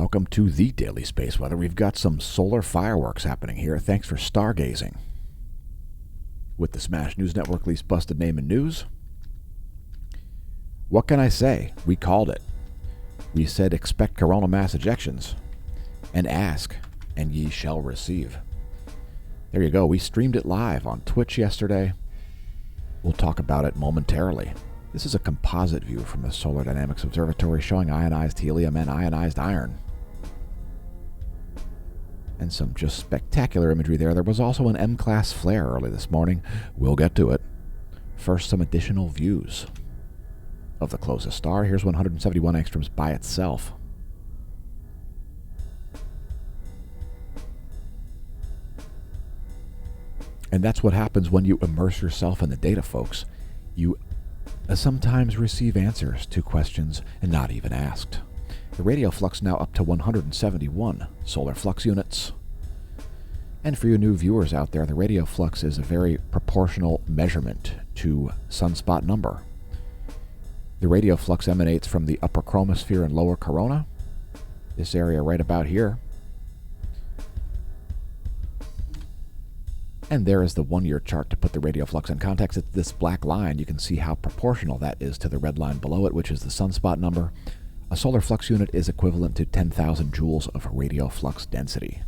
Welcome to the Daily Space Weather. We've got some solar fireworks happening here. Thanks for stargazing. With the Smash News Network least busted name in news. What can I say? We called it. We said expect coronal mass ejections. And ask, and ye shall receive. There you go. We streamed it live on Twitch yesterday. We'll talk about it momentarily. This is a composite view from the Solar Dynamics Observatory showing ionized helium and ionized iron. And some just spectacular imagery there. There was also an M-class flare early this morning. We'll get to it. First, some additional views of the closest star. Here's 171 angstroms by itself. And that's what happens when you immerse yourself in the data, folks. You sometimes receive answers to questions and not even asked. The radio flux now up to 171 solar flux units. And for you new viewers out there, the radio flux is a very proportional measurement to sunspot number. The radio flux emanates from the upper chromosphere and lower corona, this area right about here. And there is the one-year chart to put the radio flux in context. It's this black line. You can see how proportional that is to the red line below it, which is the sunspot number. A solar flux unit is equivalent to 10,000 joules of radio flux density.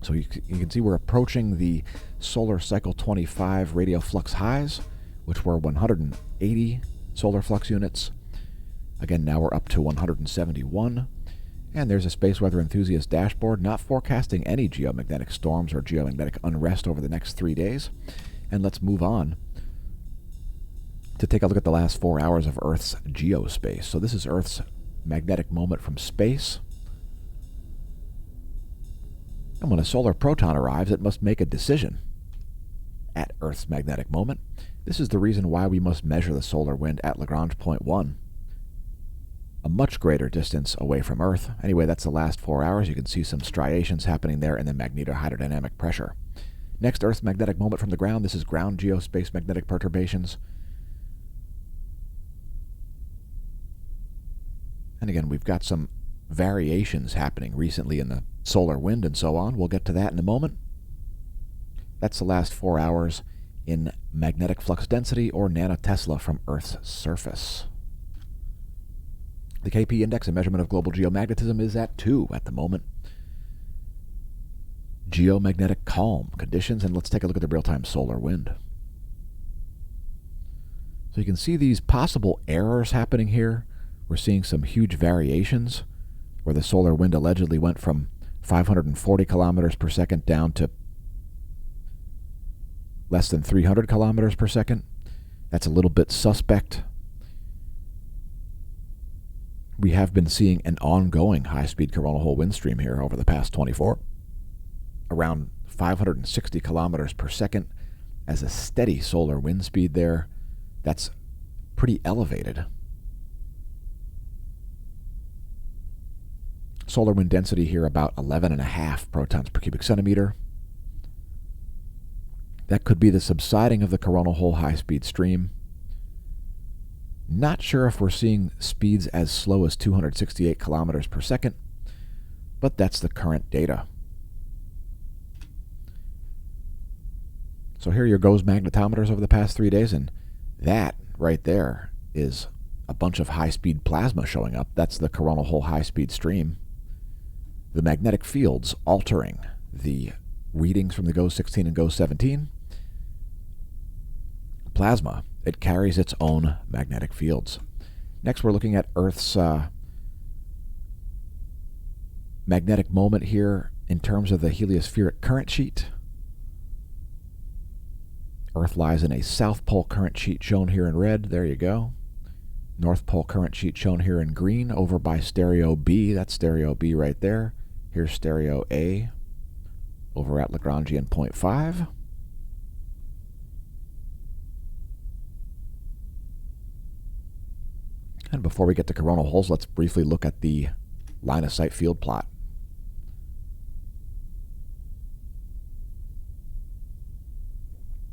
So you can see we're approaching the solar cycle 25 radio flux highs, which were 180 solar flux units. Again, now we're up to 171. And there's a space weather enthusiast dashboard not forecasting any geomagnetic storms or geomagnetic unrest over the next 3 days. And let's move on to take a look at the last 4 hours of Earth's geospace. So this is Earth's magnetic moment from space. And when a solar proton arrives, it must make a decision at Earth's magnetic moment. This is the reason why we must measure the solar wind at Lagrange point 1. A much greater distance away from Earth. Anyway, that's the last 4 hours. You can see some striations happening there in the magnetohydrodynamic pressure. Next, Earth's magnetic moment from the ground. This is ground geospace magnetic perturbations. And again, we've got some variations happening recently in the solar wind and so on. We'll get to that in a moment. That's the last 4 hours in magnetic flux density or nanotesla from Earth's surface. The KP index, a measurement of global geomagnetism, is at 2 at the moment. Geomagnetic calm conditions, and let's take a look at the real-time solar wind. So you can see these possible errors happening here. We're seeing some huge variations where the solar wind allegedly went from 540 kilometers per second down to less than 300 kilometers per second. That's a little bit suspect. We have been seeing an ongoing high-speed coronal hole wind stream here over the past 24, around 560 kilometers per second as a steady solar wind speed there. That's pretty elevated. Solar wind density here about 11.5 protons per cubic centimeter. That could be the subsiding of the coronal hole high-speed stream. Not sure if we're seeing speeds as slow as 268 kilometers per second, but that's the current data. So here are your GOES magnetometers over the past 3 days, and that right there is a bunch of high-speed plasma showing up. That's the coronal hole high-speed stream. The magnetic fields altering the readings from the GOES 16 and GOES 17. Plasma, it carries its own magnetic fields. Next, we're looking at Earth's magnetic moment here in terms of the heliospheric current sheet. Earth lies in a South Pole current sheet shown here in red. There you go. North Pole current sheet shown here in green over by stereo B. That's stereo B right there. Here's stereo A over at Lagrangian point 5. And before we get to coronal holes, let's briefly look at the line of sight field plot.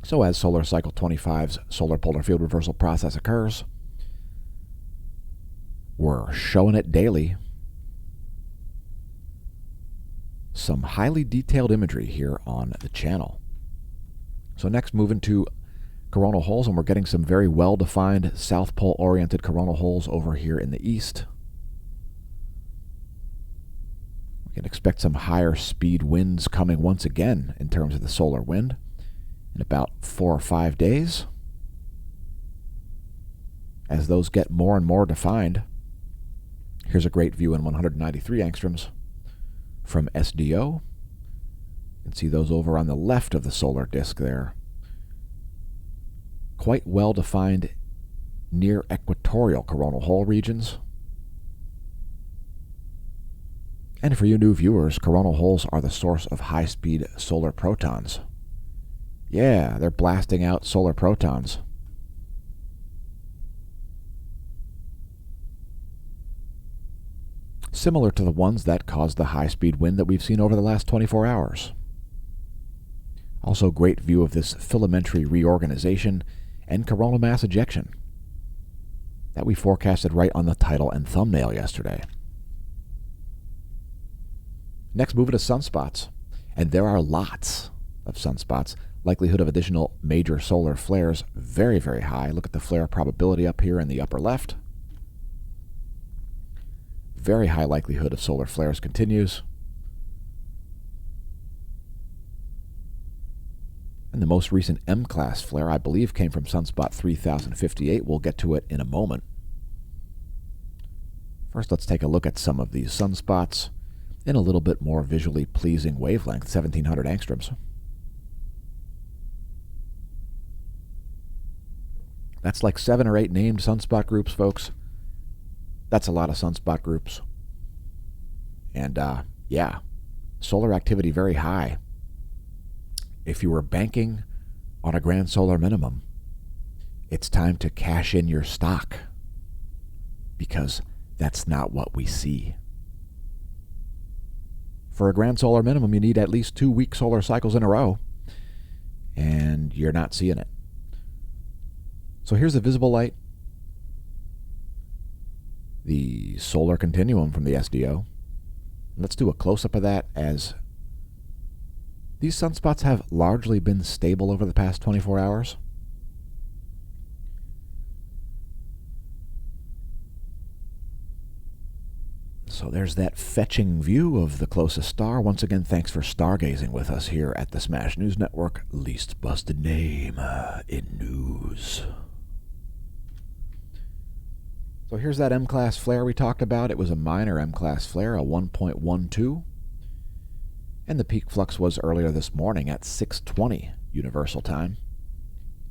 So as solar cycle 25's solar polar field reversal process occurs, we're showing it daily. some highly detailed imagery here on the channel. So next, moving to coronal holes, and we're getting some very well-defined South Pole-oriented coronal holes over here in the east. We can expect some higher speed winds coming once again in terms of the solar wind in about 4 or 5 days. As those get more and more defined, here's a great view in 193 angstroms from SDO. You can see those over on the left of the solar disk there. Quite well-defined near equatorial coronal hole regions. And for you new viewers, coronal holes are the source of high-speed solar protons. Yeah, they're blasting out solar protons. Similar to the ones that caused the high-speed wind that we've seen over the last 24 hours. Also, great view of this filamentary reorganization and coronal mass ejection that we forecasted right on the title and thumbnail yesterday. Next, moving to sunspots. And there are lots of sunspots. Likelihood of additional major solar flares very, very high. Look at the flare probability up here in the upper left. Very high likelihood of solar flares continues. And the most recent M-class flare, I believe, came from sunspot 3058. We'll get to it in a moment. First, let's take a look at some of these sunspots in a little bit more visually pleasing wavelength, 1700 angstroms. That's like 7 or 8 named sunspot groups, folks. That's a lot of sunspot groups. And, yeah, solar activity very high. If you were banking on a grand solar minimum, it's time to cash in your stock, because that's not what we see. For a grand solar minimum, you need at least 2 weak solar cycles in a row, and you're not seeing it. So here's the visible light, the solar continuum from the SDO. Let's do a close-up of that, as these sunspots have largely been stable over the past 24 hours. So there's that fetching view of the closest star. Once again, thanks for stargazing with us here at the Smash News Network. Least busted name in news. So here's that M-class flare we talked about. It was a minor M-class flare, a 1.12. And the peak flux was earlier this morning at 6:20 Universal Time.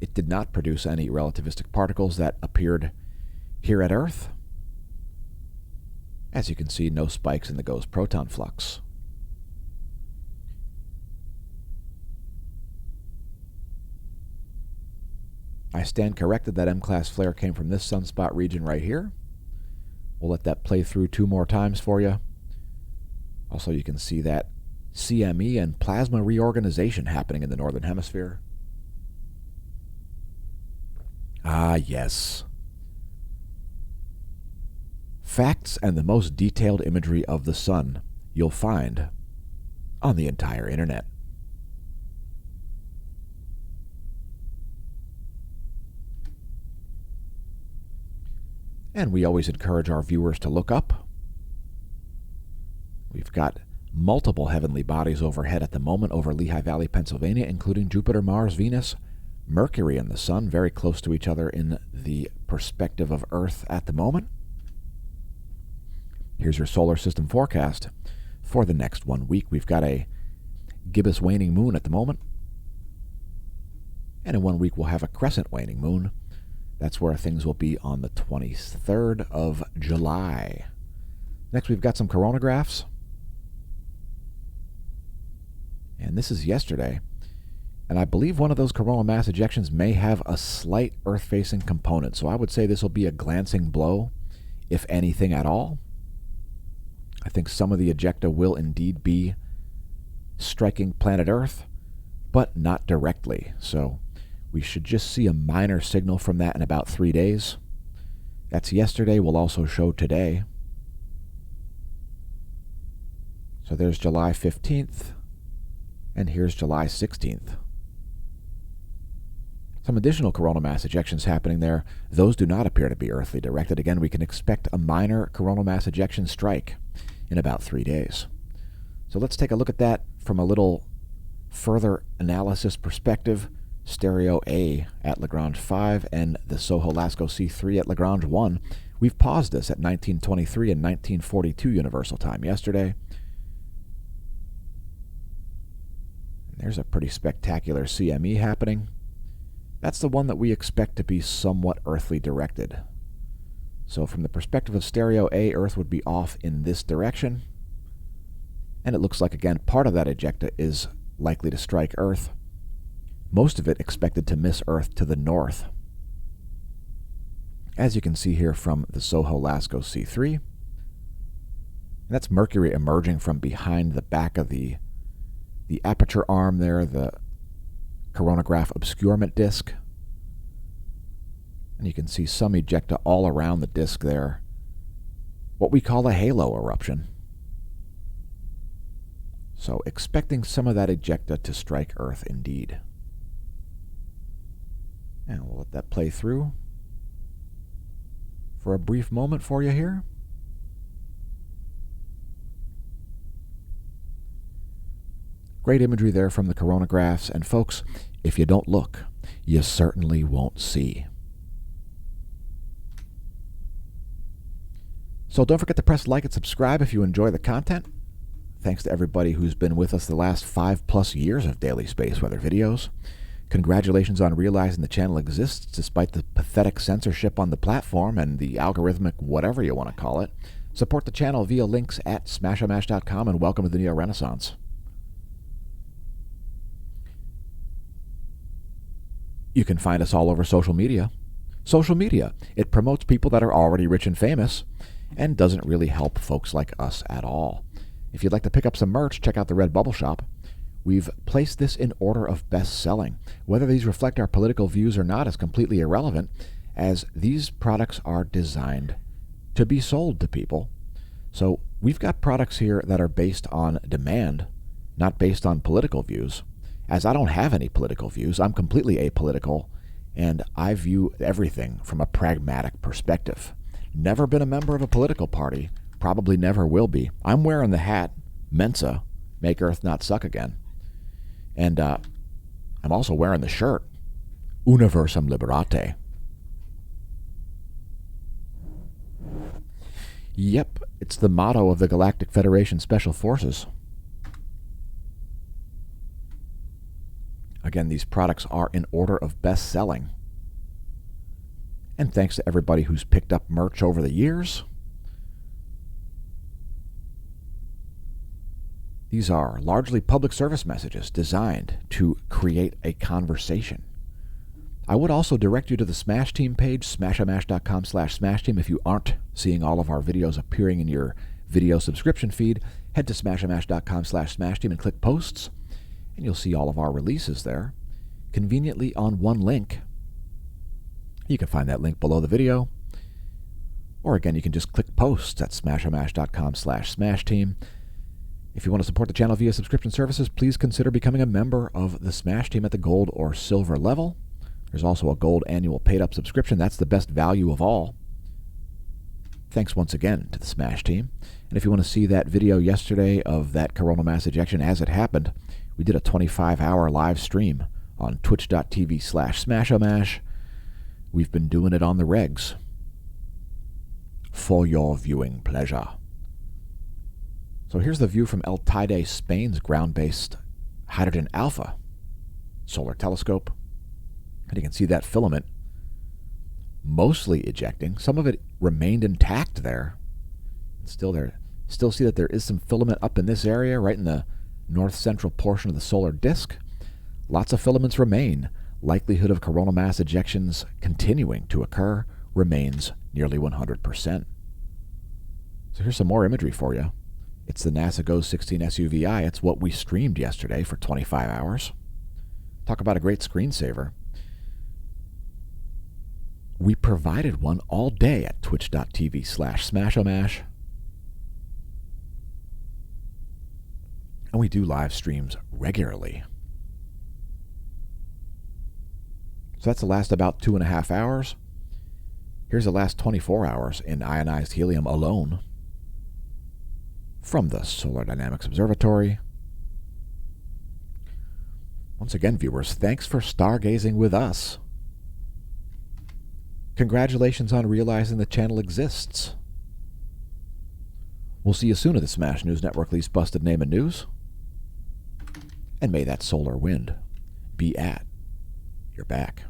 It did not produce any relativistic particles that appeared here at Earth. As you can see, no spikes in the ghost proton flux. I stand corrected that M-class flare came from this sunspot region right here. We'll let that play through 2 more times for you. Also, you can see that CME and plasma reorganization happening in the northern hemisphere. Ah, yes. Facts and the most detailed imagery of the sun you'll find on the entire internet. And we always encourage our viewers to look up. We've got multiple heavenly bodies overhead at the moment over Lehigh Valley, Pennsylvania, including Jupiter, Mars, Venus, Mercury, and the Sun, very close to each other in the perspective of Earth at the moment. Here's your solar system forecast for the next 1 week. We've got a gibbous waning moon at the moment. And in 1 week, we'll have a crescent waning moon. That's where things will be on the 23rd of July. Next, we've got some coronagraphs. And this is yesterday. And I believe one of those coronal mass ejections may have a slight Earth-facing component. So I would say this will be a glancing blow, if anything at all. I think some of the ejecta will indeed be striking planet Earth, but not directly. So we should just see a minor signal from that in about 3 days. That's yesterday. We'll also show today. So there's July 15th, and here's July 16th. Some additional coronal mass ejections happening there. Those do not appear to be earthly directed. Again, we can expect a minor coronal mass ejection strike in about 3 days. So let's take a look at that from a little further analysis perspective. Stereo A at Lagrange 5 and the Soho-Lascaux C3 at Lagrange 1. We've paused this at 1923 and 1942 Universal Time yesterday. And there's a pretty spectacular CME happening. That's the one that we expect to be somewhat earthly directed. So from the perspective of Stereo A, Earth would be off in this direction. And it looks like, again, part of that ejecta is likely to strike Earth. Most of it expected to miss Earth to the north. As you can see here from the Soho-Lascaux C3. And that's Mercury emerging from behind the back of the aperture arm there, the coronagraph obscurement disk. And you can see some ejecta all around the disk there. What we call a halo eruption. So expecting some of that ejecta to strike Earth indeed. And we'll let that play through for a brief moment for you here. Great imagery there from the coronagraphs. And folks, if you don't look, you certainly won't see. So don't forget to press like and subscribe if you enjoy the content. Thanks to everybody who's been with us the last 5+ years of daily space weather videos. Congratulations on realizing the channel exists despite the pathetic censorship on the platform and the algorithmic whatever you want to call it. Support the channel via links at smashomash.com and welcome to the Neo Renaissance. You can find us all over social media. Social media, it promotes people that are already rich and famous and doesn't really help folks like us at all. If you'd like to pick up some merch, check out the Redbubble shop. We've placed this in order of best selling. Whether these reflect our political views or not is completely irrelevant, as these products are designed to be sold to people. So we've got products here that are based on demand, not based on political views. As I don't have any political views, I'm completely apolitical, and I view everything from a pragmatic perspective. Never been a member of a political party, probably never will be. I'm wearing the hat, Mensa, Make Earth Not Suck Again. And I'm also wearing the shirt, Universum Liberate. Yep, it's the motto of the Galactic Federation Special Forces. Again, these products are in order of best selling. And thanks to everybody who's picked up merch over the years. These are largely public service messages designed to create a conversation. I would also direct you to the Smash Team page, smashomash.com/smashteam. If you aren't seeing all of our videos appearing in your video subscription feed, head to smashomash.com/smashteam and click posts, and you'll see all of our releases there, conveniently on one link. You can find that link below the video. Or again, you can just click posts at smashomash.com/smashteam. If you want to support the channel via subscription services, please consider becoming a member of the Smash Team at the gold or silver level. There's also a gold annual paid-up subscription. That's the best value of all. Thanks once again to the Smash Team. And if you want to see that video yesterday of that coronal mass ejection as it happened, we did a 25-hour live stream on twitch.tv/smashomash. We've been doing it on the regs for your viewing pleasure. So here's the view from El Teide, Spain's ground-based Hydrogen Alpha solar telescope. And you can see that filament mostly ejecting. Some of it remained intact there. It's still there. Still see that there is some filament up in this area, right in the north-central portion of the solar disk. Lots of filaments remain. Likelihood of coronal mass ejections continuing to occur remains nearly 100%. So here's some more imagery for you. It's the NASA GOES 16 SUVI. It's what we streamed yesterday for 25 hours. Talk about a great screensaver. We provided one all day at twitch.tv/smashomash. And we do live streams regularly. So that's the last about 2.5 hours. Here's the last 24 hours in ionized helium alone from the Solar Dynamics Observatory. Once again, viewers, thanks for stargazing with us. Congratulations on realizing the channel exists. We'll see you soon at the Smash News Network Least Busted Name and News. And may that solar wind be at your back.